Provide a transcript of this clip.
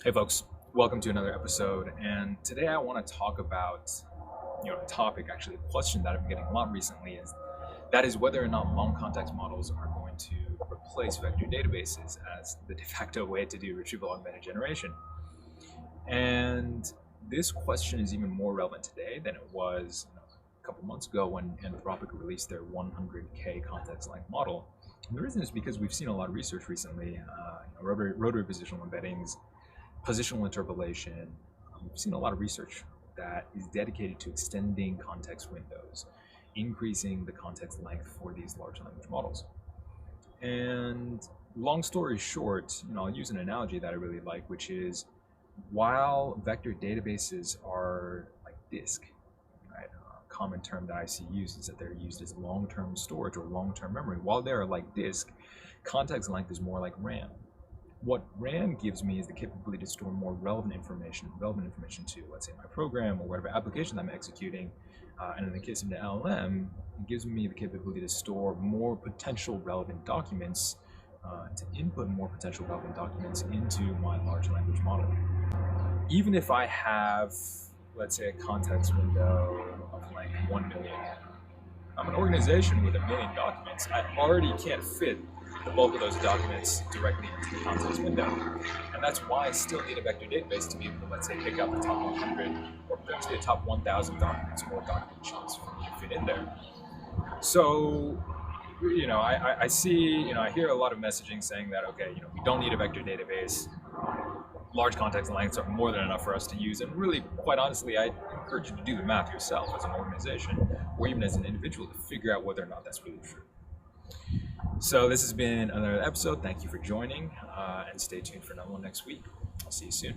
Hey folks, welcome to another episode. And today I want to talk about, a topic, actually, a question that I've been getting a lot recently is whether or not long context models are going to replace vector databases as the de facto way to do retrieval augmented generation. And this question is even more relevant today than it was a couple months ago when Anthropic released their 100K context length model. And the reason is because we've seen a lot of research recently, rotary positional embeddings, positional interpolation. We've seen a lot of research that is dedicated to extending context windows, increasing the context length for these large language models. And long story short, I'll use an analogy that I really like, which is while vector databases are like disk, right? A common term that I see used is that they're used as long-term storage or long-term memory. While they're like disk, context length is more like RAM. What RAM gives me is the capability to store more relevant information to, let's say, my program or whatever application I'm executing. And in the case of the LLM, it gives me the capability to store more potential relevant documents, to input more potential relevant documents into my large language model. Even if I have, let's say, a context window of like 1 million, I'm an organization with 1 million documents. I already can't fit the bulk of those documents directly into the context window. And that's why I still need a vector database to be able to, let's say, pick out the top 100 or potentially the top 1,000 documents or document chunks for me to fit in there. So, I see, I hear a lot of messaging saying that, okay, we don't need a vector database. Large context lengths are more than enough for us to use. And really, quite honestly, I encourage you to do the math yourself as an organization or even as an individual to figure out whether or not that's really true. So this has been another episode. Thank you for joining, and stay tuned for another one next week. I'll see you soon.